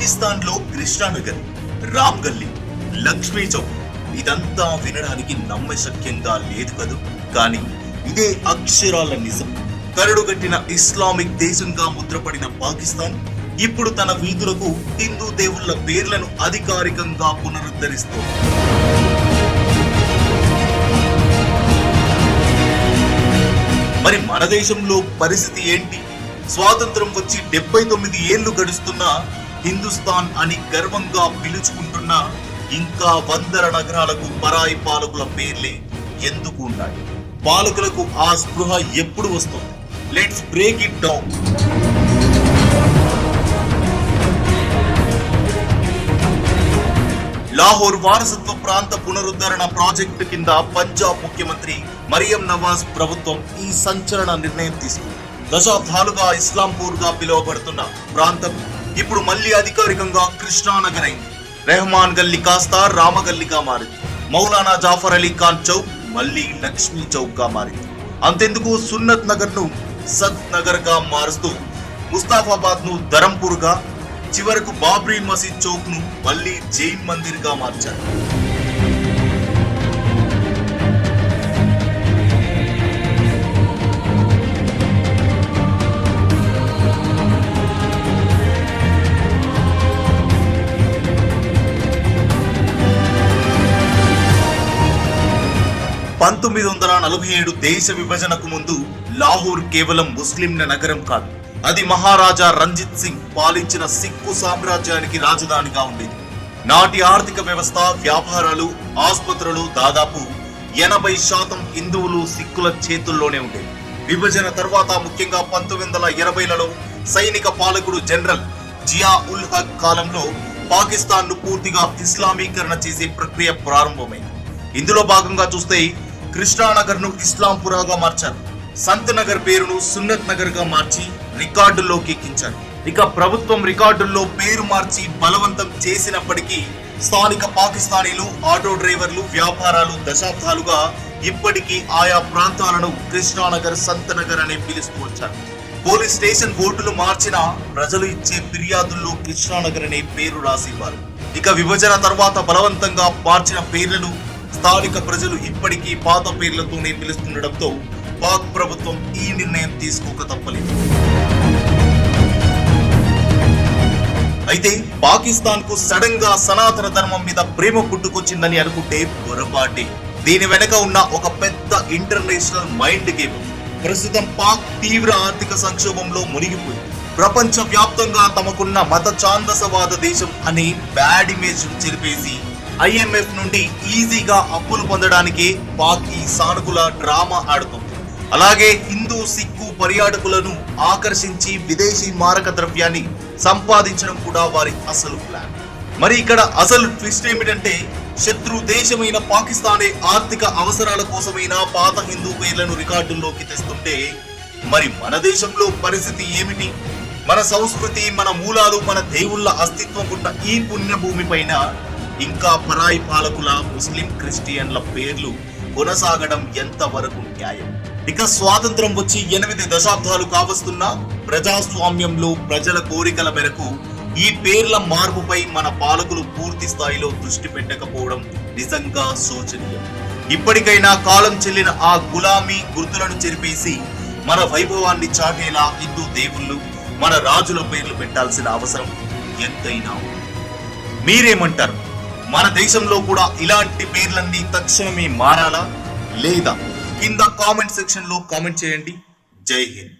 పాకిస్తాన్ లో కృష్ణానగర్, రామ్ గల్లీ, లక్ష్మీ చౌక్ ఇదంతా వినడానికి నమ్మశక్యంగా లేదు కదూ. కానీ ఇదే అక్షరాల నిజం. కరడుగట్టిన ఇస్లామిక్ దేశంగా ముద్రపడిన పాకిస్తాన్ ఇప్పుడు తన వీధులకు హిందూ దేవుళ్ల పేర్లను అధికారికంగా పునరుద్ధరిస్తోంది. మరి మన దేశంలో పరిస్థితి ఏంటి? స్వాతంత్రం వచ్చి 79 ఏళ్లు గడుస్తున్నా హిందుస్థాన్ అని గర్వంగా పిలుచుకుంటున్న ఇంకా వందల నగరాలకు పరాయి పాలకుల పేర్లే ఎందుకు ఉన్నాయి? పాలకులకు ఆ స్పృహ ఎప్పుడు వస్తుంది? Let's break it down. Lahore వారసత్వ ప్రాంత పునరుద్ధరణ ప్రాజెక్టు కింద పంజాబ్ ముఖ్యమంత్రి మరియం నవాజ్ ప్రభుత్వం ఈ సంచలన నిర్ణయం తీసుకుంది. దశాబ్దాలుగా ఇస్లాంపూర్ గా పిలువబడుతున్న ప్రాంతం ఇప్పుడు మళ్లీ అధికారికంగా కృష్ణానగర్ అయింది. రెహమాన్ గల్లీ కాస్త రామగల్లీగా మారింది. మౌలానా జాఫర్ అలీ ఖాన్ చౌక్ మళ్లీ లక్ష్మీ చౌక్ గా మారింది. అంతెందుకు సున్నత్ నగర్ ను సద్ నగర్ గా మారుస్తూ ముస్తాఫాబాద్ ను ధరంపూర్ గా, చివరకు బాబ్రీ మసీద్ చౌక్ ను మళ్లీ జైన్ మందిర్ గా మార్చారు. పంతొమ్మిది 1947 దేశ విభజనకు ముందు లాహోర్ కేవలం ముస్లింల నగరం కాదు, అది మహారాజా రంజిత్ సింగ్ పాలించిన సిక్కు సామ్రాజ్యానికి రాజధానిగా ఉండేది. నాటి ఆర్థిక వ్యవస్థ, వ్యాపారాలు, ఆసుపత్రులు దాదాపు 80% హిందువులు, సిక్కుల చేతుల్లోనే ఉండేవి. విభజన తర్వాత ముఖ్యంగా 1980లలో సైనిక పాలకుడు జనరల్ జియా ఉల్ హక్ కాలంలో పాకిస్తాన్ ను పూర్తిగా ఇస్లామీకరణ చేసే ప్రక్రియ ప్రారంభమైంది. ఇందులో భాగంగా చూస్తే కృష్ణానగర్ ను ఇస్లాంపురాగా మార్చారు. సంత్ నగర్ పేరును సున్నత్ నగర్ గా మార్చి రికార్డుల్లోకి ఎక్కించారు. ఇక ప్రభుత్వం రికార్డుల్లో పేరు మార్చి బలవంతం చేసినప్పటికీ స్థానిక పాకిస్తానీలు, ఆటో డ్రైవర్లు, వ్యాపారాలు దశాబ్దాలుగా ఇప్పటికీ ఆయా ప్రాంతాలను కృష్ణానగర్, సంత్ నగర్ అనే పిలుస్తూ వచ్చారు. పోలీస్ స్టేషన్ బోర్డులు మార్చినా ప్రజలు ఇచ్చే ఫిర్యాదుల్లో కృష్ణానగర్ అనే పేరు రాసివ్వాలి. ఇక విభజన తర్వాత బలవంతంగా మార్చిన పేర్లను స్థానిక ప్రజలు ఇప్పటికీ పాత పేర్లతోనే పిలుస్తుండటంతో పాక్ ప్రభుత్వం ఈ నిర్ణయం తీసుకోక తప్పలేదు. అయితే పాకిస్తాన్ కు సడన్ గా సనాతన ధర్మం మీద ప్రేమ పుట్టుకొచ్చిందని అనుకుంటే పొరపాటే. దీని వెనక ఉన్న ఒక పెద్ద ఇంటర్నేషనల్ మైండ్ గేమ్. ప్రస్తుతం పాక్ తీవ్ర ఆర్థిక సంక్షోభంలో మునిగిపోయింది. ప్రపంచ వ్యాప్తంగా తమకున్న మత ఛాందసవాద దేశం అనే బ్యాడ్ ఇమేజ్ చెరిపేసి IMF నుండి ఈజీగా అప్పులు పొందడానికి పాక్ ఈ సానుకూల డ్రామా ఆడుతుంది. అలాగే హిందూ, సిక్కు పర్యాటకులను ఆకర్షించి విదేశీ మారక ద్రవ్యాన్ని సంపాదించడం కూడా వారి అసలు ప్లాన్. మరి ఇక్కడ అసలు ట్విస్ట్ ఏమిటంటే, శత్రు దేశమైన పాకిస్తానే ఆర్థిక అవసరాల కోసమైనా పాత హిందూ పేర్లను రికార్డుల్లోకి తెస్తుంటే మరి మన దేశంలో పరిస్థితి ఏమిటి? మన సంస్కృతి, మన మూలాలు, మన దేవుళ్ల అస్తిత్వం ఉన్న ఈ పుణ్యభూమి పైన ఇంకా పరాయి పాలకుల, ముస్లిం, క్రిస్టియన్ల పేర్లు కొనసాగడం ఎంతవరకు న్యాయం? ఇక స్వాతంత్రం వచ్చి 8 దశాబ్దాలు కావస్తున్నా ప్రజాస్వామ్యంలో ప్రజల కోరికల మేరకు ఈ పేర్ల మార్పుపై మన పాలకులు పూర్తి స్థాయిలో దృష్టి పెట్టకపోవడం నిజంగా శోచనీయం. ఇప్పటికైనా కాలం చెల్లిన ఆ గులామీ గుర్తులను చెరిపేసి మన వైభవాన్ని చాటేలా హిందూ దేవుళ్ళు, మన రాజుల పేర్లు పెట్టాల్సిన అవసరం ఎంతైనా ఉంది. మీరేమంటారు? మన దేశంలో కూడా ఇలాంటి పేర్లన్నీ తక్షణమే మారాలా లేదా? కింద కామెంట్ సెక్షన్ లో కామెంట్ చేయండి. జై హింద్.